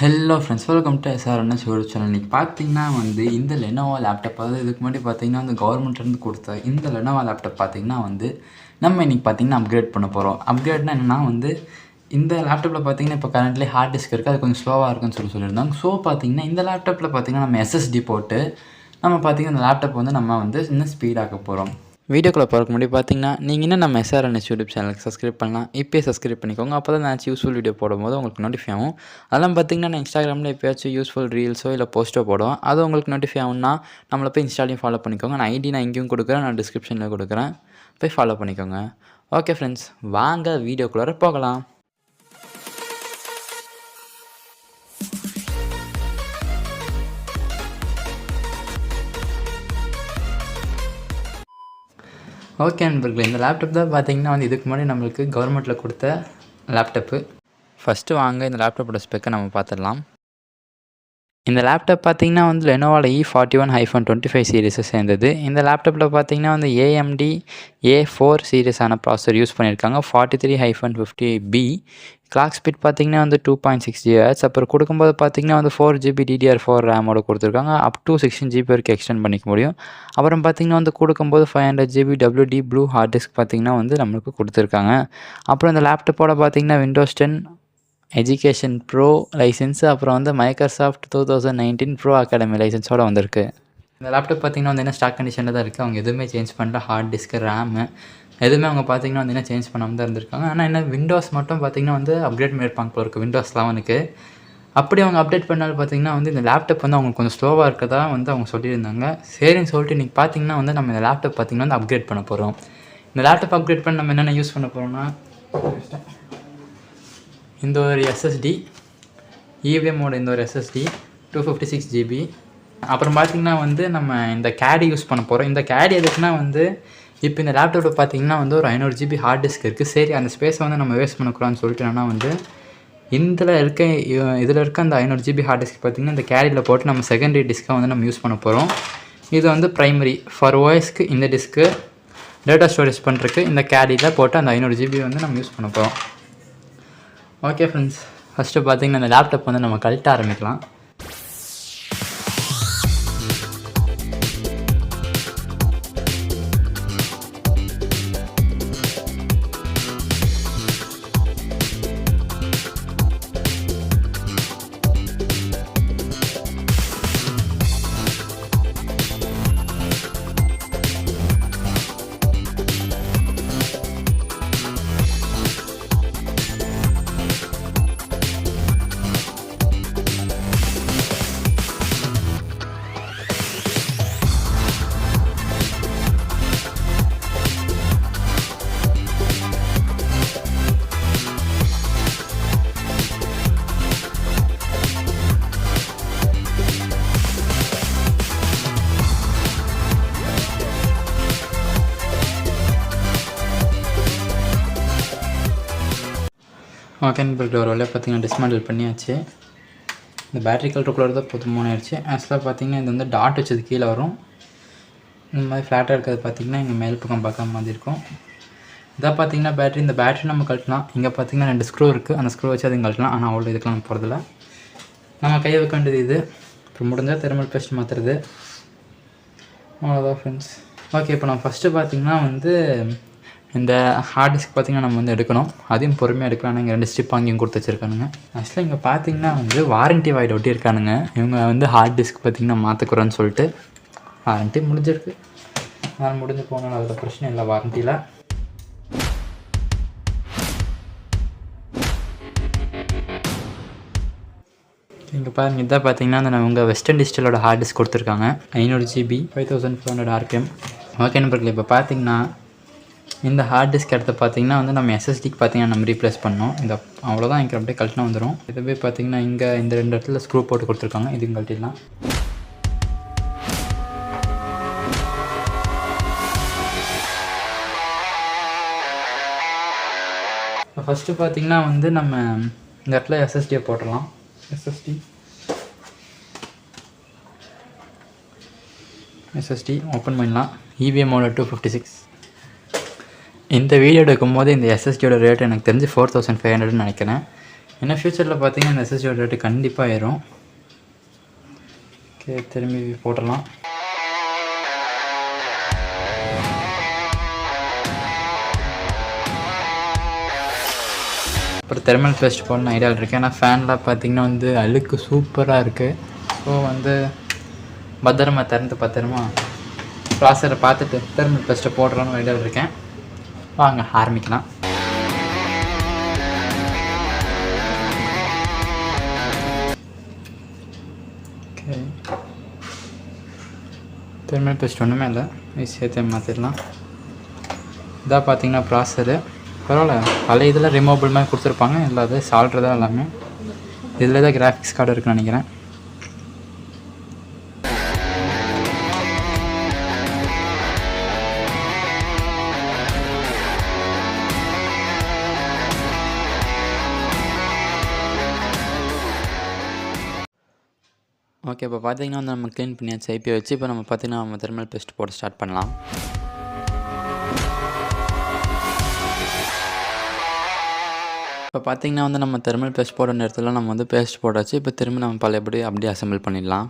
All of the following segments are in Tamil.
Hello friends, welcome to SRNS YouTube channel. இன்றைக்கி பார்த்தீங்கன்னா இந்த லெனோவோ லேப்டாப், அதாவது இதுக்கு முன்னாடி பார்த்தீங்கன்னா கவர்மெண்ட்லேருந்து கொடுத்த இந்த லெனோவோ லேப்டாப் பார்த்தீங்கன்னா நம்ம இன்றைக்கி பார்த்தீங்கன்னா அப்கிரேட் பண்ண போகிறோம். அப்கிரேட்னா என்னென்னா இந்த லேப்டாப்பில் பார்த்தீங்கன்னா இப்போ கரண்ட்லி ஹார்ட் டிஸ்க் இருக்குது, அது கொஞ்சம் ஸ்லோவாக இருக்குன்னு சொல்லியிருந்தாங்க. ஸோ பார்த்தீங்கன்னா இந்த லேப்டாப்பில் பார்த்தீங்கன்னா நம்ம SSD போட்டு நம்ம பார்த்தீங்கன்னா இந்த லேப்டாப் நம்ம இன்னும் ஸ்பீடாக்க போகிறோம். வீடியோக்குள்ளே போகிறதுக்கு முன்னாடி பார்த்தீங்கன்னா நீங்கள் இன்னும் நம்ம SRNS யூடியூப் சேனலுக்கு சப்ஸ்கிரைப் பண்ணலாம். இப்போயே சப்ஸ்கிரைப் பண்ணிக்கோங்க. அப்போ தான் நான் யூஸ்ஃபுல் வீடியோ போடும்போது உங்களுக்கு நோட்டிஃபை ஆகும். அதெல்லாம் பார்த்தீங்கன்னா நான் இன்ஸ்டாகிராமில் எப்போயாச்சும் யூஸ்ஃபுல் ரீல்ஸோ இல்லை போஸ்ட்டோ போடுவோம். அது உங்களுக்கு நோட்டிஃபை ஆகும்னா நம்மளை போய் இன்ஸ்டாலையும் ஃபாலோ பண்ணிக்கோங்க. நான் ஐடி நான் இங்கேயும் கொடுக்குறேன், நான் டிஸ்கிரிப்ஷனில் கொடுக்குறேன், போய் ஃபாலோ பண்ணிக்கோங்க. ஓகே ஃப்ரெண்ட்ஸ், வாங்க வீடியோக்குள்ளே போகலாம். ஓகே நண்பர்களே, இந்த லேப்டாப் தான் பார்த்தீங்கன்னா இதுக்கு முன்னாடி நம்மளுக்கு கவர்மெண்ட்டில் கொடுத்த லேப்டாப்பு. ஃபஸ்ட்டு வாங்க இந்த லேப்டாப்போட ஸ்பெக்கை நம்ம பார்த்துடலாம். இந்த லேப்டாப் பார்த்தீங்கன்னா லெனோவோட E41-25 சீரிஸை சேர்ந்தது. இந்த லேப்டாப்பில் பார்த்தீங்கன்னா AMD A4 சீரிஸான ப்ராசஸர் யூஸ் பண்ணியிருக்காங்க. 43-58B கிளாக் ஸ்பீட் பார்த்தீங்கன்னா 2.6 GHz. அப்புறம் கொடுக்கும்போது பார்த்தீங்கன்னா 4GB DDR4 ரேமோட கொடுத்துருக்காங்க. அப் டு 16GB வரைக்கும் எக்ஸ்டெண்ட் பண்ணிக்க முடியும். அப்புறம் பார்த்தீங்கன்னா கொடுக்கும்போது 500GB WD blue hard disk பார்த்தீங்கன்னா நம்மளுக்கு கொடுத்துருக்காங்க. அப்புறம் இந்த லேப்டாப்போட பார்த்தீங்கன்னா Windows 10 எஜுகேஷன் ப்ரோ லைசன்ஸு, அப்புறம் மைக்ரோசாஃப்ட் 2019 ப்ரோ அகாடமி லைசன்ஸோடு வந்திருக்கு. இந்த லேப்டாப் பார்த்தீங்கன்னா என்ன ஸ்டாக் கண்டிஷனில் தான் இருக்குது. அவங்க எதுவுமே சேஞ்ச் பண்ணல. ஹார்ட் டிஸ்க்கு, ரேமு எதுவுமே அவங்க பார்த்தீங்கன்னா என்ன சேஞ்ச் பண்ணாமல் தான் இருந்திருக்காங்க. ஆனால் என்ன விண்டோஸ் மட்டும் பார்த்தீங்கன்னா அப்டேட் பண்ணியிருப்பாங்க போல இருக்குது Windows 11க்கு. அப்படி அவங்க அப்டேட் பண்ணாலும் பார்த்தீங்கன்னா இந்த லேப்டாப் அவங்களுக்கு கொஞ்சம் ஸ்லோவாக இருக்கதா அவங்க சொல்லியிருந்தாங்க. சரின்னு சொல்லிட்டு இன்றைக்கி பார்த்தீங்கன்னா நம்ம இந்த லேப்டாப் பார்த்தீங்கன்னா அப்கிரேட் பண்ண போகிறோம். இந்த லேப்டாப் அப்கிரேட் பண்ணி நம்ம என்னென்ன யூஸ் பண்ண போகிறோம்னா, இந்த ஒரு SSD, EVMோட இந்த ஒரு SSD 256GB. அப்புறம் பார்த்திங்கன்னா நம்ம இந்த கேடி யூஸ் பண்ண போகிறோம். இந்த கேடி எதுக்குன்னா இப்போ இந்த லேப்டாப்பில் பார்த்திங்கன்னா ஒரு 500GB ஹார்ட் டிஸ்க் இருக்குது. சரி, அந்த ஸ்பேஸை நம்ம வேஸ்ட் பண்ணக்கூடாதுன்னு சொல்லிட்டு என்னன்னா இதில் இருக்க அந்த 500GB ஹார்ட் டிஸ்க் பார்த்திங்கன்னா இந்த கேரியில் போட்டு நம்ம செகண்டரி டிஸ்க்கை நம்ம யூஸ் பண்ண போகிறோம். இது ப்ரைமரி ஃபார் OSக்கு இந்த டிஸ்க்கு டேட்டா ஸ்டோரேஜ் பண்ணுறதுக்கு இந்த கேரியில் போட்டு அந்த 500GB நம்ம யூஸ் பண்ண போகிறோம். ஓகே ஃப்ரெண்ட்ஸ், ஃபஸ்ட்டு பார்த்தீங்கன்னா இந்த லேப்டாப் நம்ம கழட்ட ஆரம்பிக்கலாம். ஓகே நண்பர்களே, ஒரு வேலையை பார்த்தீங்கன்னா டிஸ்மேண்டில் பண்ணியாச்சு. இந்த பேட்டரி கலருக்குள்ளே தான் போதுமான ஆயிடுச்சு. ஆக்சுவலாக பார்த்தீங்கன்னா இது டாட் வச்சது கீழே வரும். இந்த மாதிரி ஃப்ளாட்டாக இருக்கிறது பார்த்தீங்கன்னா இங்கே மேல் பக்கம் பார்க்குற மாதிரி இருக்கும். இதாக பார்த்தீங்கன்னா பேட்டரி. இந்த பேட்டரி நம்ம கழட்டலாம். இங்கே பார்த்தீங்கன்னா 2 ஸ்க்ரூ இருக்குது. அந்த ஸ்க்ரூ வச்சு அதுங்க கழட்டலாம். ஆனால் அவ்வளோ இதுக்கெலாம் நம்ம போகிறதில்ல. நம்ம கையை வைக்க வேண்டியது இது. இப்போ முடிஞ்சால் தெர்மல் பேஸ்ட் மாற்றுறது. அவ்வளோதான் ஃப்ரெண்ட்ஸ். ஓகே, இப்போ நம்ம ஃபஸ்ட்டு பார்த்தீங்கன்னா இந்த ஹார்ட் டிஸ்க் பார்த்திங்கன்னா நம்ம எடுக்கணும். அதையும் பொறுமையாக எடுக்கலாம். இங்கே 2 ஸ்ட்ரிப் அங்கேயும் கொடுத்து வச்சுருக்கானுங்க. ஆக்சுவலாக இங்கே பார்த்தீங்கன்னா வாரண்ட்டி வாய்டு ஒட்டியிருக்கானுங்க. இவங்க ஹார்ட் டிஸ்க் பார்த்திங்கன்னா மாற்றுக்குறோன்னு சொல்லிட்டு வாரண்ட்டி முடிஞ்சிருக்கு. நான் முடிஞ்சு போனாலும் அதில் பிரச்சனை இல்லை வாரண்ட்டியில். இங்கே பாருங்கள், இதான் பார்த்தீங்கன்னா இவங்க வெஸ்டர்ன் டிஜிட்டலோட ஹார்ட் டிஸ்க் கொடுத்துருக்காங்க. 500GB 5400 RPM. ஓகே நண்பர்களே, இப்போ பார்த்தீங்கன்னா இந்த ஹார்ட் டிஸ்க் எடுத்து பார்த்தீங்கன்னா நம்ம SSDக்கு பார்த்தீங்கன்னா நம்ம ரீப்ளேஸ் பண்ணோம். இந்த அவ்வளோதான். இங்கே அப்படியே கழட்டினா வந்துடும். இதுவே பார்த்தீங்கன்னா இங்கே இந்த 2 இடத்துல ஸ்க்ரூ போட்டு கொடுத்துருக்காங்க. இதுவும் கழட்டிடலாம். இப்போ ஃபஸ்ட்டு பார்த்தீங்கன்னா நம்ம இந்த இடத்துல SSDயை போட்டுடலாம். SSD ஓப்பன் பண்ணலாம். EVMோட 256. இந்த வீடியோ எடுக்கும்போது இந்த SSDயோட ரேட் எனக்கு தெரிஞ்சு 4500 நினைக்கிறேன். ஏன்னா ஃப்யூச்சரில் பார்த்தீங்கன்னா இந்த எஸ்எஸ்டியோட ரேட்டு கண்டிப்பாக ஏறும். ஓகே, திரும்பி போட்டுடலாம். அப்புறம் தெர்மல் பேஸ்ட் போடணும் ஐடியாவில் இருக்கேன். ஏன்னா ஃபேன்லாம் பார்த்தீங்கன்னா வந்து அழுக்கு சூப்பராக இருக்குது. ஸோ வந்து பத்திரமா திறந்து பத்திரமா ப்ராசரை பார்த்துட்டு தெர்மல் பேஸ்ட்டை போடுறோன்னு ஐடியாவில் இருக்கேன். வாங்க ஆரம்பிக்கலாம். ஓகே, தெர்மல் பேஸ்ட் ஒன்றுமே இல்லை, ஈஸியாக மாற்றிடலாம். இதாக பார்த்தீங்கன்னா ப்ராசரு பரவாயில்ல, பழைய இதில் ரிமூவபிள் மாதிரி கொடுத்துருப்பாங்க. இல்லை அது சால்ட்ரு தான் எல்லாமே. இதில் தான் கிராஃபிக்ஸ் கார்டு இருக்குன்னு நினைக்கிறேன். ஓகே, இப்போ பார்த்தீங்கன்னா வந்து நம்ம க்ளீன் பண்ணியாச்சு ஐபியை வச்சு. இப்போ நம்ம பார்த்தீங்கன்னா நம்ம தெர்மல் பேஸ்ட் போட ஸ்டார்ட் பண்ணலாம். இப்போ பார்த்தீங்கன்னா வந்து நம்ம தெர்மல் பேஸ்ட் போட நேரத்தில் நம்ம வந்து பேஸ்ட் போடாச்சு. இப்போ திரும்ப நம்ம பழையபடி அப்படியே அசம்பிள் பண்ணிடலாம்.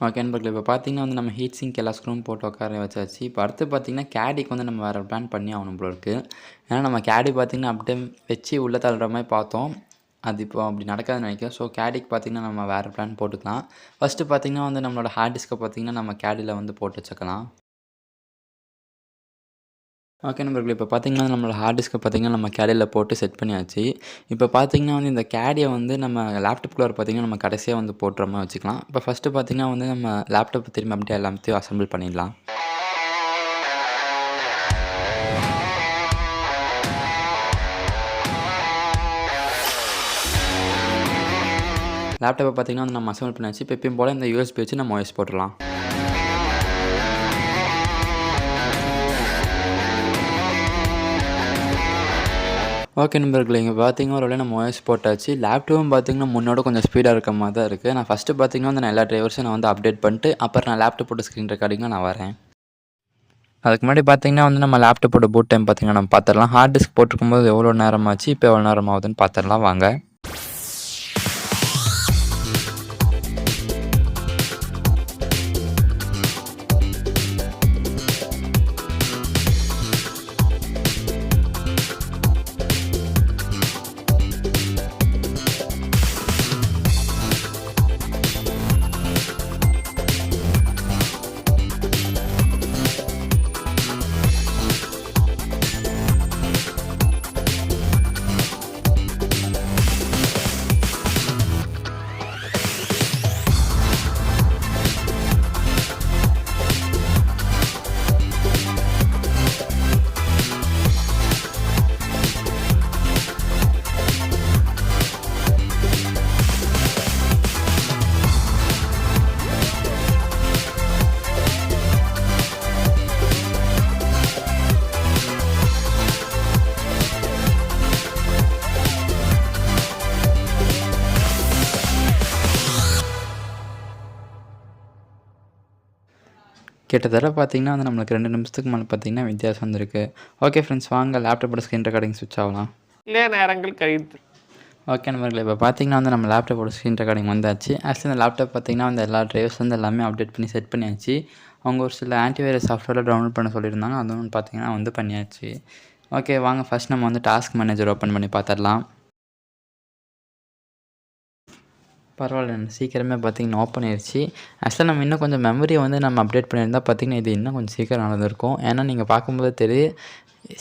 ஓகே நண்பர்களே, இப்போ பார்த்தீங்கன்னா வந்து நம்ம ஹீட் சிங்க் எல்லா ஸ்க்ரூவும் போட்டு உட்கார வச்சாச்சு. இப்போ அடுத்து பார்த்தீங்கன்னா கேடிக்கு வந்து நம்ம வேறு பிளான் பண்ணி ஆகணும் போல இருக்குது. ஏன்னா நம்ம கேடி பார்த்தீங்கன்னா அப்படியே வச்சு உள்ளே தள்ளுற மாதிரி பார்த்தோம். அது இப்போ அப்படி நடக்காதுன்னு நினைக்கிறேன். ஸோ கேடிக்கு பார்த்திங்கன்னா நம்ம வேறு பிளான் போட்டுக்கலாம். ஃபஸ்ட்டு பார்த்திங்கன்னா வந்து நம்மளோட ஹார்ட் டிஸ்க்கை பார்த்திங்கன்னா நம்ம கேடியில் வந்து போட்டு வச்சுக்கலாம். ஓகே நண்பர்களே, இப்போ பார்த்திங்கன்னா நம்மளோட ஹார்ட் டிஸ்க்கை பார்த்திங்கன்னா நம்ம கேடியில் போட்டு செட் பண்ணியாச்சு. இப்போ பார்த்திங்கன்னா வந்து இந்த கேடியை வந்து நம்ம லேப்டாப்குள்ளே பார்த்திங்கன்னா நம்ம கடைசியாக வந்து போட்டுற மாதிரி வச்சுக்கலாம். இப்போ ஃபஸ்ட்டு பார்த்திங்கன்னா வந்து நம்ம லேப்டாப் திரும்பி அப்படியே எல்லாத்தையும் அசம்பிள் பண்ணிடலாம். லேப்டாப்பை பார்த்திங்கன்னா வந்து நம்ம அசம்பிள் பண்ணியாச்சு. இப்போ எப்பயும் போல் இந்த யூஎஸ்பி வச்சு நம்ம OS போட்டுடலாம். ஓகே நண்பர்களே, இங்கே பார்த்தீங்கன்னா ஒரு வேளை நம்ம OS போட்டாச்சு. லேப்டாப்பும் பார்த்திங்கன்னா முன்னோட கொஞ்சம் ஸ்பீடாக இருக்க மாதிரி தான் இருக்குது. நான் ஃபஸ்ட்டு பார்த்திங்கன்னா வந்து நான் எல்லா டிரைவர்ஸும் நான் வந்து அப்டேட் பண்ணிட்டு அப்புறம் நான் லேப்டாப்போட ஸ்க்ரீன் ரெக்கார்டிங்காக நான் வரேன். அதுக்கு முன்னாடி பார்த்திங்கன்னா வந்து நம்ம லேப்டாப்போட பூட் டைம் பார்த்திங்கன்னா நம்ம பார்த்துடலாம். ஹார்ட் டிஸ்க் போட்டிருக்கும்போது எவ்வளோ நேரம் ஆச்சு, இப்போ எவ்வளோ நேரம் ஆகுதுன்னு பார்த்துடலாம் வாங்க. கிட்டத்தட்ட பார்த்திங்கன்னா வந்து நம்மளுக்கு 2 நிமிஷத்துக்கு மேலே பார்த்திங்கன்னா வித்தியாசம் வந்திருக்கு. ஓகே ஃப்ரெண்ட்ஸ், வாங்க லேப்டாப்போட ஸ்க்ரீன் ரெக்கார்டிங் ஸ்விட்ச் ஆகலாம். இல்லை நேரங்கள் கழித்து. ஓகே நண்பர்களே, இப்போ பார்த்திங்கன்னா வந்து நம்ம லேப்டாப்போட ஸ்க்ரீன் ரெக்கார்டிங் வந்தாச்சு. ஆக்சுவலி இந்த லேப்டாப் பார்த்திங்கன்னா வந்து எல்லா ட்ரைவர்ஸ் வந்து எல்லாமே அப்டேட் பண்ணி செட் பண்ணியாச்சு. அவங்க ஒரு சில ஆன்டிவைரஸ் சாஃப்ட்வேரில் டவுன்லோட் பண்ண சொல்லியிருந்தாங்க. அதுவும் பார்த்திங்கன்னா வந்து பண்ணியாச்சு. ஓகே வாங்க, ஃபஸ்ட் நம்ம வந்து டாஸ்க் மேனேஜர் ஓப்பன் பண்ணி பார்த்துடலாம். பரவாயில்ல, சீக்கிரமே பார்த்திங்கன்னா ஓப்பன் ஆயிடுச்சு. ஆக்சுவலாக நம்ம இன்னும் கொஞ்சம் மெமரியை வந்து நம்ம அப்டேட் பண்ணியிருந்தால் பார்த்திங்கன்னா இது இன்னும் கொஞ்சம் சீக்கிரம் நடந்திருக்கும். ஏன்னா நீங்கள் பார்க்கும்போது தெரியும்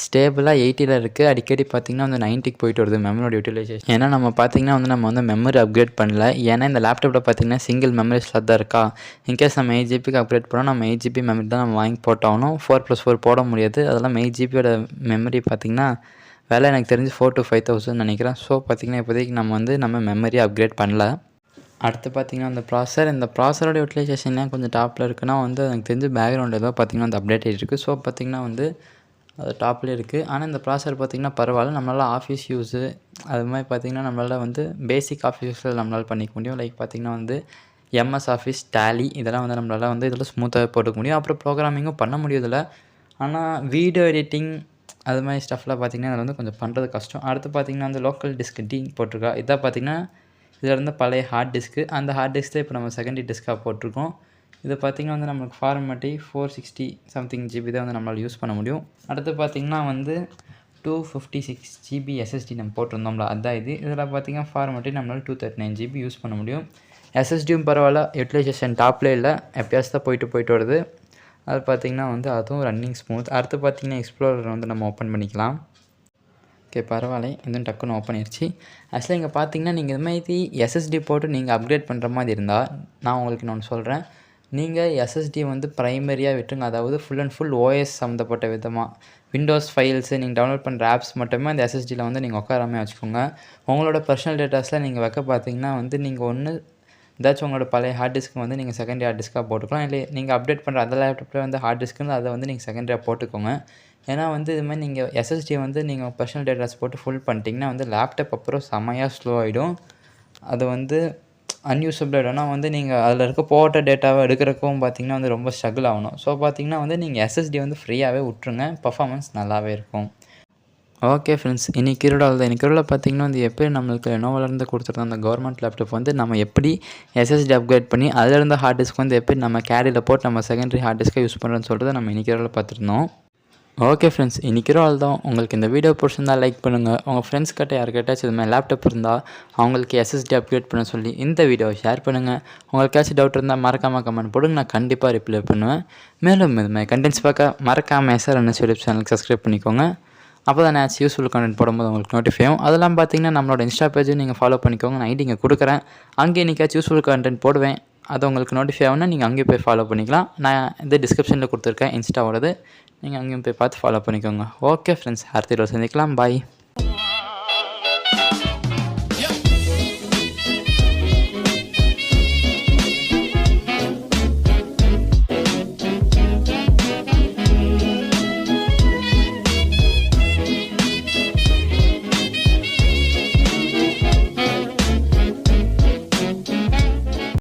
ஸ்டேபிளாக 80 இருக்குது. அடிக்கடி பார்த்திங்கன்னா வந்து 90க்கு போயிட்டு வருது மெமரியோட யூட்டிலைசேஷன். ஏன்னா நம்ம பார்த்திங்கன்னா வந்து நம்ம வந்து மெமரி அப்கிரேட் பண்ணல. ஏன்னா இந்த லேப்டாப்பில் பார்த்திங்கன்னா சிங்கிள் மெமரி ஸ்லாட் தான் இருக்கா. இன்கேஸ் நம்ம 8 ஜிபிக்கு அப்கிரேட் பண்ணோம், நம்ம 8 ஜிபி மெமரி தான் நம்ம வாங்கி போட்டாகணும். 4+4 போட முடியாது. அதெல்லாம் 8 ஜிபியோட மெமரி பார்த்திங்கன்னா விலை எனக்கு தெரிஞ்சு 4,000 to 5,000 நினைக்கிறேன். ஸோ பார்த்திங்கன்னா இப்போதைக்கு நம்ம மெமரி அப்கிரேட் பண்ணல. அடுத்து பார்த்திங்கன்னா அந்த இந்த ப்ராசரோட யூட்டிலைசேஷன் ஏன் கொஞ்சம் டாப்பில் இருக்குன்னா வந்து எனக்கு தெரிஞ்சு பேக்ரவுண்ட் ஏதோ பார்த்திங்கன்னா அந்த அப்டேட் இருக்குது. ஸோ பார்த்திங்கன்னா வந்து அது டாப்லேயே இருக்குது. ஆனால் இந்த ப்ராசர் பார்த்திங்கன்னா பரவாயில்ல, நம்மளால் ஆஃபீஸ் யூஸு அது மாதிரி பார்த்திங்கன்னா நம்மளால் வந்து பேசிக் ஆஃபீஸ் யூஸில் நம்மளால் பண்ணிக்க முடியும். லைக் பார்த்திங்கன்னா வந்து MS ஆஃபீஸ், டேலி இதெல்லாம் வந்து நம்மளால் வந்து இதில் ஸ்மூத்தாக போட்டுக்க முடியும். அப்புறம் ப்ரோக்ராமிங்கும் பண்ண முடியும் இதில். ஆனால் வீடியோ எடிட்டிங் அது மாதிரி ஸ்டஃப்லாம் பார்த்திங்கன்னா அதில் வந்து கொஞ்சம் பண்ணுறது கஷ்டம். அடுத்து பார்த்திங்கன்னா வந்து லோக்கல் டிஸ்க் டி போட்டிருக்கா. இதான் பார்த்திங்கன்னா இதில் இருந்த பழைய ஹார்ட் டிஸ்க்கு. அந்த ஹார்ட் டிஸ்க் தான் இப்போ நம்ம செகண்டரி டிஸ்க்காக போட்டிருக்கோம். இது பார்த்திங்கன்னா வந்து நம்மளுக்கு ஃபார்மேட்டி 460 சம்திங் ஜிபி தான் வந்து நம்மளால் யூஸ் பண்ண முடியும். அடுத்து பார்த்திங்கன்னா வந்து 256 ஜிபி எஸ்எஸ்டி நம்ம போட்டிருந்தோம்ல, அதுதான் இது. இதில் பார்த்திங்கன்னா ஃபார்மேட்டி நம்மளால் 239 ஜிபி யூஸ் பண்ண முடியும். எஸ்எஸ்டியும் பரவாயில்ல, யூட்டிலைசேஷன் டாப்லேயே இல்லை, எப்பயாச்சும் தான் போயிட்டு வருது. அது பார்த்திங்கன்னா வந்து அதுவும் ரன்னிங் ஸ்மூத். அடுத்து பார்த்திங்கன்னா எக்ஸ்ப்ளோரர் வந்து நம்ம ஓப்பன் பண்ணிக்கலாம். ஓகே, பரவாயில்ல, இதுவும் டக்குன்னு ஓப்பன் ஆயிடுச்சு. ஆக்சுவலாக இங்கே பார்த்திங்கன்னா நீங்கள் இது மாதிரி எஸ்எஸ்டி போட்டு நீங்கள் அப்கிரேட் பண்ணுற மாதிரி இருந்தால் நான் உங்களுக்கு நான் ஒன்று சொல்கிறேன். நீங்கள் எஸ்எஸ்டி வந்து ப்ரைமரியாக விட்டுருங்க. அதாவது ஃபுல் அண்ட் ஃபுல் ஓஎஸ் சம்மந்தப்பட்ட விதமாக விண்டோஸ் ஃபைல்ஸு நீங்கள் டவுன்லோட் பண்ணுற ஆப்ஸ் மட்டுமே அந்த எஸ்எஸ்டியில் வந்து நீங்கள் உட்காராமே வச்சுக்கோங்க. உங்களோட பர்சனல் டேட்டாஸில் நீங்கள் வைக்க பார்த்திங்கன்னா வந்து நீங்கள் ஒன்று ஏதாச்சும் உங்களோட பழைய ஹார்ட் டிஸ்க்கு வந்து நீங்கள் செகண்டரி ஹார்ட் டிஸ்க்காக போட்டுக்கலாம். இல்லை நீங்கள் அப்டேட் பண்ணுற அந்த லேப்டாப்பில் வந்து ஹார்ட் டிஸ்க்குன்னு அதை வந்து நீங்கள் செகண்டரியாக போட்டுக்கோங்க. ஏன்னா வந்து இது மாதிரி நீங்கள் எஸ்எஸ்டியை வந்து நீங்கள் பர்சனல் டேட்டாஸ் போட்டு ஃபுல் பண்ணிட்டீங்கன்னா வந்து லேப்டாப் அப்புறம் செமையாக ஸ்லோ ஆகிடும். அது வந்து அன்யூஸபிள் ஆகிடும். ஆனால் வந்து நீங்கள் அதில் இருக்க போட்ட டேட்டாவை எடுக்கிறக்கும் பார்த்திங்கன்னா வந்து ரொம்ப ஸ்ட்ரகிள் ஆகணும். ஸோ பார்த்திங்கன்னா வந்து நீங்கள் எஸ்எஸ்டி வந்து ஃப்ரீயாகவே விட்ருங்க, பர்ஃபார்மன்ஸ் நல்லாவே இருக்கும். ஓகே ஃப்ரெண்ட்ஸ், இன்னைக்கு இருடா பார்த்திங்கன்னா வந்து எப்படி நம்மளுக்கு லெனோவோலேருந்து கொடுத்துருந்த அந்த கவர்மெண்ட் லேப்டாப் வந்து நம்ம எப்படி எஸ்எஸ்டி அப்கிரேட் பண்ணி அதிலிருந்த ஹார்ட் டிஸ்க் வந்து எப்படி நம்ம கேரியில் போட்டு நம்ம செகண்டரி ஹார்ட் டிஸ்க்கை யூஸ் பண்ணுறோன்னு சொல்லிட்டு நம்ம இன்னைக்கு பார்த்துருந்தோம். ஓகே ஃப்ரெண்ட்ஸ், இன்னைக்கு தான். உங்களுக்கு இந்த வீடியோ பிடிச்சிருந்தால் லைக் பண்ணுங்கள். உங்கள் ஃப்ரெண்ட்ஸ் கிட்ட யாருக்கிட்டாச்சும் இது மாதிரி லேப்டாப் இருந்தால் அவங்களுக்கு எஸ்எஸ்டி அப்கிரேட் பண்ண சொல்லி இந்த வீடியோவை ஷேர் பண்ணுங்கள். உங்களுக்காச்சும் டவுட் இருந்தால் மறக்காமல் கமெண்ட் போடுங்க, நான் கண்டிப்பாக ரிப்ளை பண்ணுவேன். மேலும் இது மாதிரி கண்டென்ட்ஸ் பார்க்க மறக்காமல் SRNS யூடியூப் சேனலுக்கு சப்ஸ்கிரைப் பண்ணிக்கோங்க. அப்போ தான் நான் யூஸ்ஃபுல் கண்டென்ட் போடும்போது உங்களுக்கு நோட்டிஃபை ஆகும். அதெல்லாம் பார்த்திங்கன்னா நம்மளோட இன்ஸ்டா பேஜும் நீங்கள் ஃபாலோ பண்ணிக்கோங்க. நான் ஐடி இங்கே கொடுக்குறேன். அங்கே இன்றைக்காச்சும் யூஸ்ஃபுல் கண்டென்ட் போடுவேன். அது உங்களுக்கு நோட்டிஃபை ஆகுனா நீங்கள் அங்கேயும் போய் ஃபாலோ பண்ணிக்கலாம். நான் இந்த டிஸ்கிரிப்ஷனில் கொடுத்துருக்கேன் இன்ஸ்டாவோடது, நீங்கள் அங்கேயும் போய் பார்த்து ஃபாலோ பண்ணிக்கோங்க. ஓகே ஃப்ரெண்ட்ஸ், அடுத்த வீடியோவில் சந்திக்கலாம். பாய்.